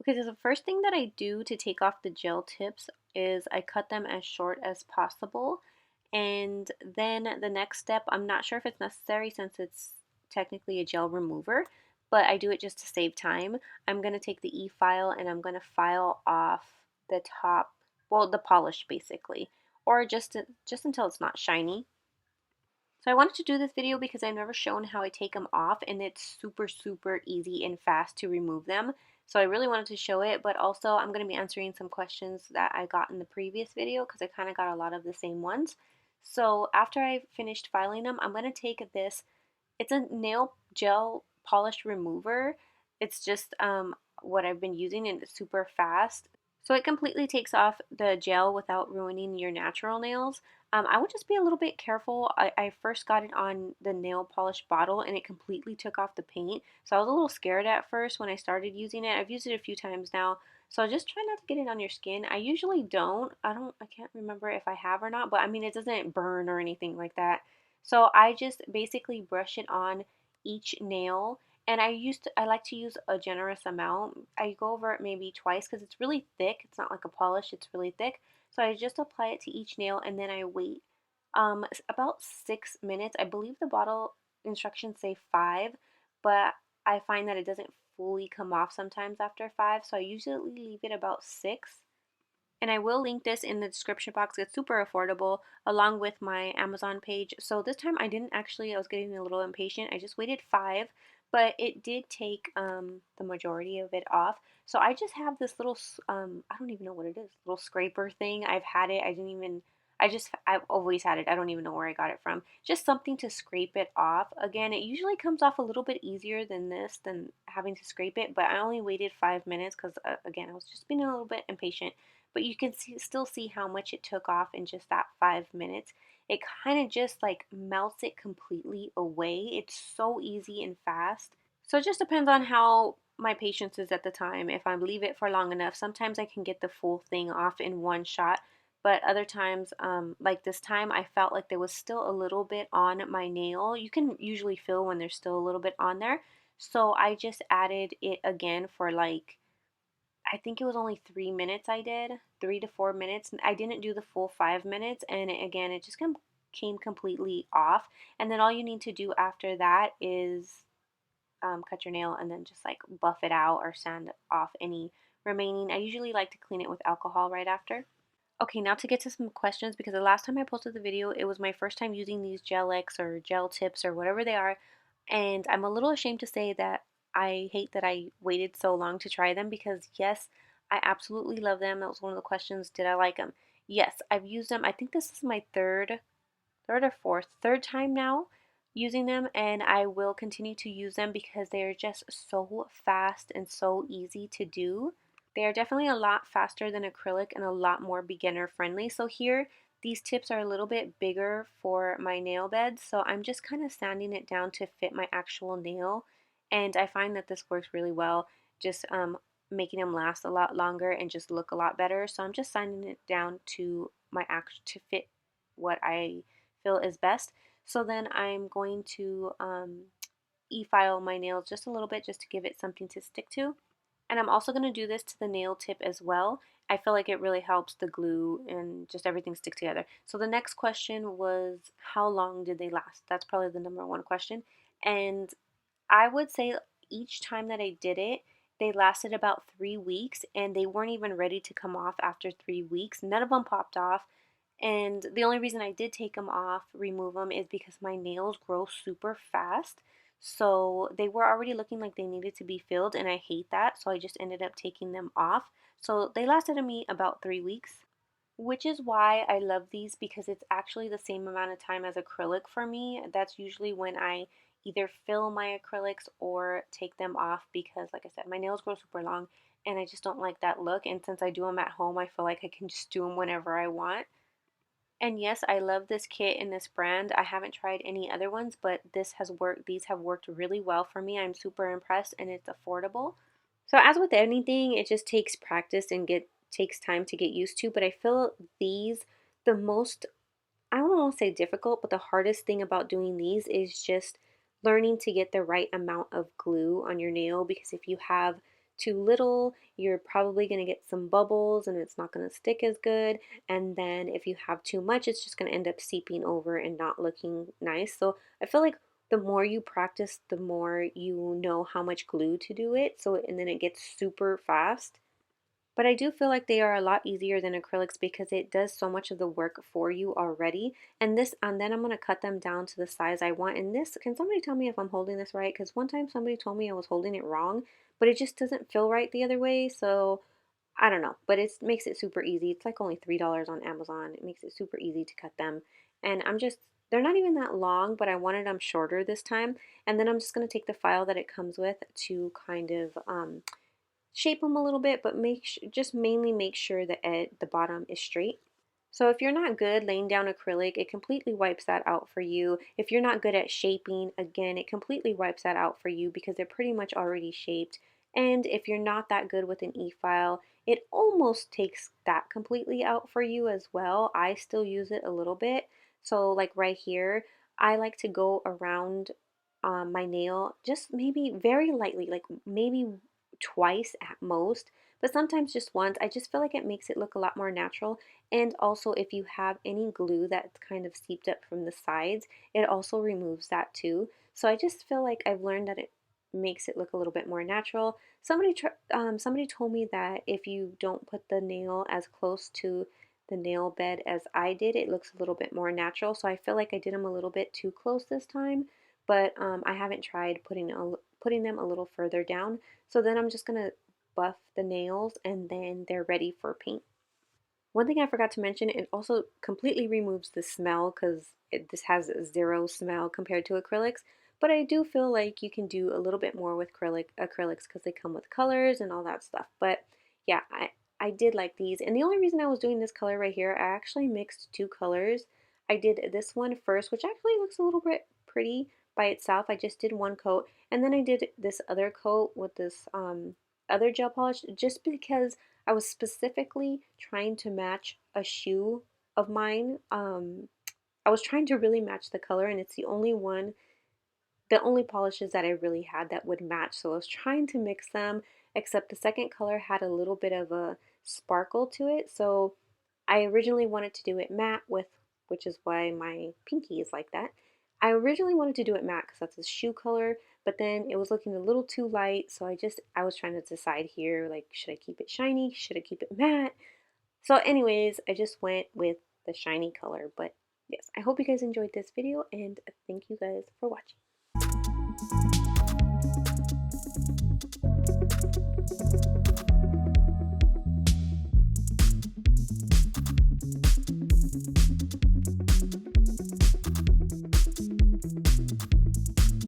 Okay, so the first thing that I do to take off the gel tips is I cut them as short as possible. And then the next step, I'm not sure if it's necessary since it's technically a gel remover, but I do it just to save time. I'm going to take the e-file and I'm going to file off the top, well, the polish basically, or just until it's not shiny. So I wanted to do this video because I've never shown how I take them off, and it's super easy and fast to remove them. So I really wanted to show it, but also I'm going to be answering some questions that I got in the previous video because I kind of got a lot of the same ones. So after I finished filing them, I'm going to take this, it's a nail gel polish remover. It's just what I've been using, and it's super fast. So it completely takes off the gel without ruining your natural nails. I would just be a little bit careful. I first got it on the nail polish bottle and it completely took off the paint. So I was a little scared at first when I started using it. I've used it a few times now. So just try not to get it on your skin. I usually don't. I can't remember if I have or not, but I mean, it doesn't burn or anything like that. So I just basically brush it on each nail, and I like to use a generous amount. I go over it maybe twice because it's really thick. It's not like a polish, it's really thick. So I just apply it to each nail and then I wait about 6 minutes. I believe the bottle instructions say 5, but I find that it doesn't fully come off sometimes after 5, so I usually leave it about 6. And I will link this in the description box. It's super affordable along with my Amazon page. So this time I didn't actually, I was getting a little impatient. I just waited 5, but it did take the majority of it off. So I just have this little, I don't even know what it is, little scraper thing. I've had it. I've always had it. I don't even know where I got it from. Just something to scrape it off. Again, it usually comes off a little bit easier than this, than having to scrape it. But I only waited 5 minutes because, again, I was just being a little bit impatient. But you can still see how much it took off in just that 5 minutes. It kind of just like melts it completely away. It's so easy and fast. So it just depends on how my patience is at the time. If I leave it for long enough, sometimes I can get the full thing off in one shot. But other times, like this time, I felt like there was still a little bit on my nail. You can usually feel when there's still a little bit on there. So I just added it again for like, I think it was only 3 minutes I did, 3 to 4 minutes. I didn't do the full 5 minutes, and again, it just came completely off. And then all you need to do after that is cut your nail and then just like buff it out or sand off any remaining. I usually like to clean it with alcohol right after. Okay, now to get to some questions, because the last time I posted the video, it was my first time using these gel X or gel tips or whatever they are, and I'm a little ashamed to say that I hate that I waited so long to try them because yes, I absolutely love them. That was one of the questions, did I like them? Yes, I've used them. I think this is my third time now using them, and I will continue to use them because they are just so fast and so easy to do. They are definitely a lot faster than acrylic and a lot more beginner friendly. So here, these tips are a little bit bigger for my nail beds, so I'm just kind of sanding it down to fit my actual nail, and I find that this works really well, just making them last a lot longer and just look a lot better. So I'm just sanding it down to to fit what I feel is best. So then I'm going to e-file my nails just a little bit just to give it something to stick to. And I'm also going to do this to the nail tip as well. I feel like it really helps the glue and just everything stick together. So the next question was, how long did they last? That's probably the number one question. And I would say each time that I did it, they lasted about 3 weeks and they weren't even ready to come off after 3 weeks. None of them popped off. And the only reason I did take them off, remove them, is because my nails grow super fast. So they were already looking like they needed to be filled, and I hate that. So I just ended up taking them off. So they lasted me about 3 weeks, which is why I love these because it's actually the same amount of time as acrylic for me. That's usually when I either fill my acrylics or take them off because, like I said, my nails grow super long and I just don't like that look. And since I do them at home, I feel like I can just do them whenever I want. And yes, I love this kit and this brand. I haven't tried any other ones, but this has worked. These have worked really well for me. I'm super impressed and it's affordable. So as with anything, it just takes practice and takes time to get used to, but I feel these the most, I don't want to say difficult, but the hardest thing about doing these is just learning to get the right amount of glue on your nail, because if you have too little, you're probably going to get some bubbles and it's not going to stick as good. And then if you have too much, it's just going to end up seeping over and not looking nice. So I feel like the more you practice, the more you know how much glue to do it. So, and then it gets super fast. But I do feel like they are a lot easier than acrylics because it does so much of the work for you already. And then I'm going to cut them down to the size I want. And this, can somebody tell me if I'm holding this right? Because one time somebody told me I was holding it wrong, but it just doesn't feel right the other way. So I don't know, but it makes it super easy. It's like only $3 on Amazon. It makes it super easy to cut them. And they're not even that long, but I wanted them shorter this time. And then I'm just going to take the file that it comes with to kind of shape them a little bit, but just mainly make sure the bottom is straight. So if you're not good laying down acrylic, it completely wipes that out for you. If you're not good at shaping, again, it completely wipes that out for you because they're pretty much already shaped. And if you're not that good with an e-file, it almost takes that completely out for you as well. I still use it a little bit. So like right here, I like to go around my nail just maybe very lightly, like maybe twice at most, but sometimes just once. I just feel like it makes it look a lot more natural. And also, if you have any glue that's kind of seeped up from the sides, it also removes that too. So I just feel like I've learned that it makes it look a little bit more natural. Somebody told me that if you don't put the nail as close to the nail bed as I did, it looks a little bit more natural. So I feel like I did them a little bit too close this time, but I haven't tried putting them a little further down. So then I'm just gonna buff the nails and then they're ready for paint. One thing I forgot to mention, it also completely removes the smell because this has zero smell compared to acrylics. But I do feel like you can do a little bit more with acrylics because they come with colors and all that stuff. But yeah, I did like these. And the only reason I was doing this color right here, I actually mixed two colors. I did this one first, which actually looks a little bit pretty by itself. I just did one coat. And then I did this other coat with this other gel polish just because I was specifically trying to match a shoe of mine. I was trying to really match the color, and it's the only polishes that I really had that would match. So I was trying to mix them, except the second color had a little bit of a sparkle to it. So I originally wanted to do it matte which is why my pinky is like that. I originally wanted to do it matte because that's a shoe color, but then it was looking a little too light. So I was trying to decide here, like, should I keep it shiny? Should I keep it matte? So anyways, I just went with the shiny color. But yes, I hope you guys enjoyed this video and thank you guys for watching.